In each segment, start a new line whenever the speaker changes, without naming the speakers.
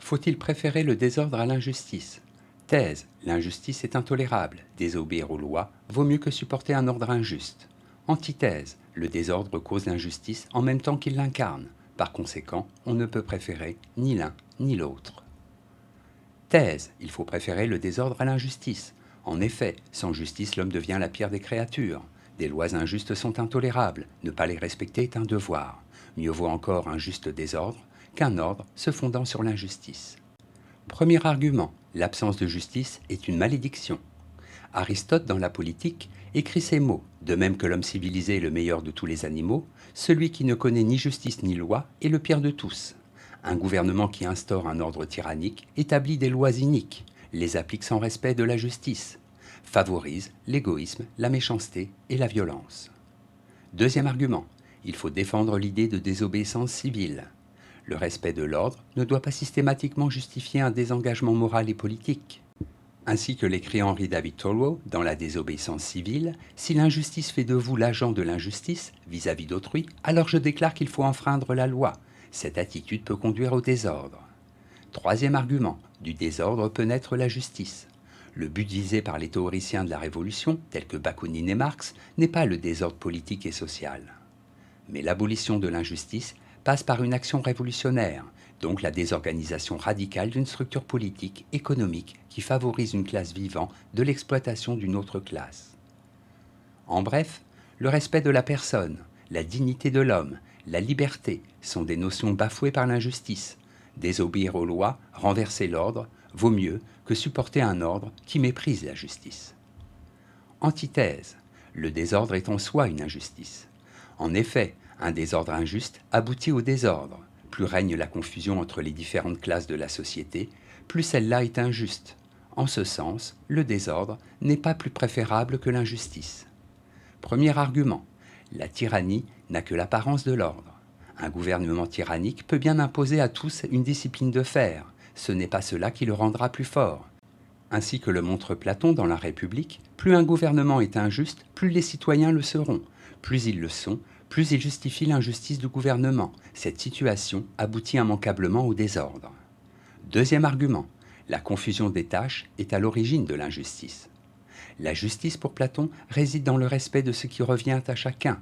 Faut-il préférer le désordre à l'injustice? Thèse. L'injustice est intolérable. Désobéir aux lois vaut mieux que supporter un ordre injuste. Antithèse. Le désordre cause l'injustice en même temps qu'il l'incarne. Par conséquent, on ne peut préférer ni l'un ni l'autre. Thèse. Il faut préférer le désordre à l'injustice. En effet, sans justice, l'homme devient la pire des créatures. Des lois injustes sont intolérables. Ne pas les respecter est un devoir. Mieux vaut encore un juste désordre qu'un ordre se fondant sur l'injustice. Premier argument, l'absence de justice est une malédiction. Aristote, dans la Politique, écrit ces mots, de même que l'homme civilisé est le meilleur de tous les animaux, celui qui ne connaît ni justice ni loi est le pire de tous. Un gouvernement qui instaure un ordre tyrannique établit des lois iniques, les applique sans respect de la justice, favorise l'égoïsme, la méchanceté et la violence. Deuxième argument, il faut défendre l'idée de désobéissance civile. Le respect de l'ordre ne doit pas systématiquement justifier un désengagement moral et politique. Ainsi que l'écrit Henry David Thoreau dans La désobéissance civile, si l'injustice fait de vous l'agent de l'injustice vis-à-vis d'autrui, alors je déclare qu'il faut enfreindre la loi. Cette attitude peut conduire au désordre. Troisième argument, du désordre peut naître la justice. Le but visé par les théoriciens de la Révolution, tels que Bakounine et Marx, n'est pas le désordre politique et social. Mais l'abolition de l'injustice passe par une action révolutionnaire, donc la désorganisation radicale d'une structure politique, économique, qui favorise une classe vivant de l'exploitation d'une autre classe. En bref, le respect de la personne, la dignité de l'homme, la liberté sont des notions bafouées par l'injustice. Désobéir aux lois, renverser l'ordre, vaut mieux que supporter un ordre qui méprise la justice. Antithèse, le désordre est en soi une injustice. En effet, un désordre injuste aboutit au désordre. Plus règne la confusion entre les différentes classes de la société, plus celle-là est injuste. En ce sens, le désordre n'est pas plus préférable que l'injustice. Premier argument, la tyrannie n'a que l'apparence de l'ordre. Un gouvernement tyrannique peut bien imposer à tous une discipline de fer. Ce n'est pas cela qui le rendra plus fort. Ainsi que le montre Platon dans la République, plus un gouvernement est injuste, plus les citoyens le seront. Plus ils le sont, plus ils justifient l'injustice du gouvernement. Cette situation aboutit immanquablement au désordre. Deuxième argument, la confusion des tâches est à l'origine de l'injustice. La justice pour Platon réside dans le respect de ce qui revient à chacun.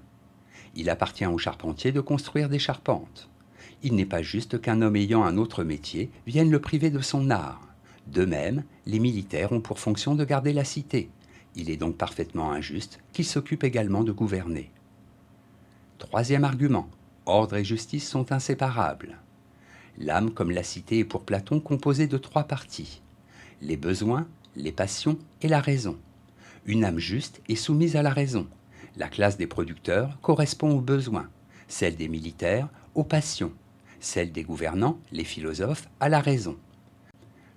Il appartient au charpentier de construire des charpentes. Il n'est pas juste qu'un homme ayant un autre métier vienne le priver de son art. De même, les militaires ont pour fonction de garder la cité. Il est donc parfaitement injuste qu'ils s'occupent également de gouverner. Troisième argument, ordre et justice sont inséparables. L'âme, comme la cité, est pour Platon composée de trois parties. Les besoins, les passions et la raison. Une âme juste est soumise à la raison. La classe des producteurs correspond aux besoins, celle des militaires aux passions, celle des gouvernants, les philosophes, à la raison.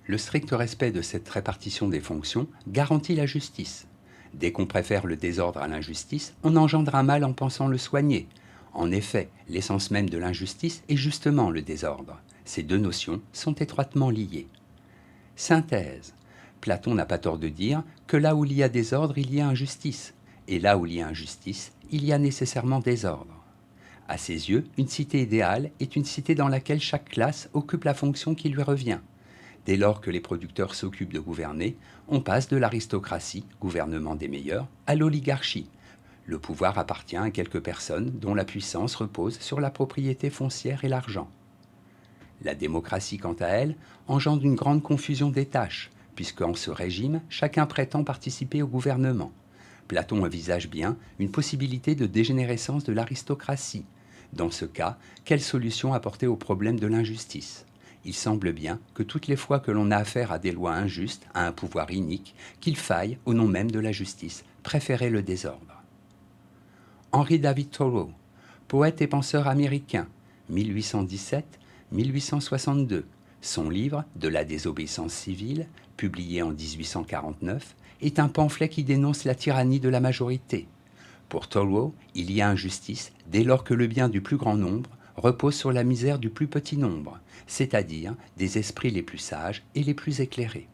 Le strict respect de cette répartition des fonctions garantit la justice. Dès qu'on préfère le désordre à l'injustice, on engendre un mal en pensant le soigner. En effet, l'essence même de l'injustice est justement le désordre. Ces deux notions sont étroitement liées. Synthèse. Platon n'a pas tort de dire que là où il y a désordre, il y a injustice. Et là où il y a injustice, il y a nécessairement désordre. À ses yeux, une cité idéale est une cité dans laquelle chaque classe occupe la fonction qui lui revient. Dès lors que les producteurs s'occupent de gouverner, on passe de l'aristocratie, gouvernement des meilleurs, à l'oligarchie. Le pouvoir appartient à quelques personnes dont la puissance repose sur la propriété foncière et l'argent. La démocratie, quant à elle, engendre une grande confusion des tâches, puisque en ce régime, chacun prétend participer au gouvernement. Platon envisage bien une possibilité de dégénérescence de l'aristocratie. Dans ce cas, quelle solution apporter au problème de l'injustice ? Il semble bien que toutes les fois que l'on a affaire à des lois injustes, à un pouvoir inique, qu'il faille, au nom même de la justice, préférer le désordre. Henry David Thoreau, poète et penseur américain, 1817-1862. Son livre « De la désobéissance civile », publié en 1849, est un pamphlet qui dénonce la tyrannie de la majorité. Pour Thoreau, il y a injustice dès lors que le bien du plus grand nombre repose sur la misère du plus petit nombre, c'est-à-dire des esprits les plus sages et les plus éclairés.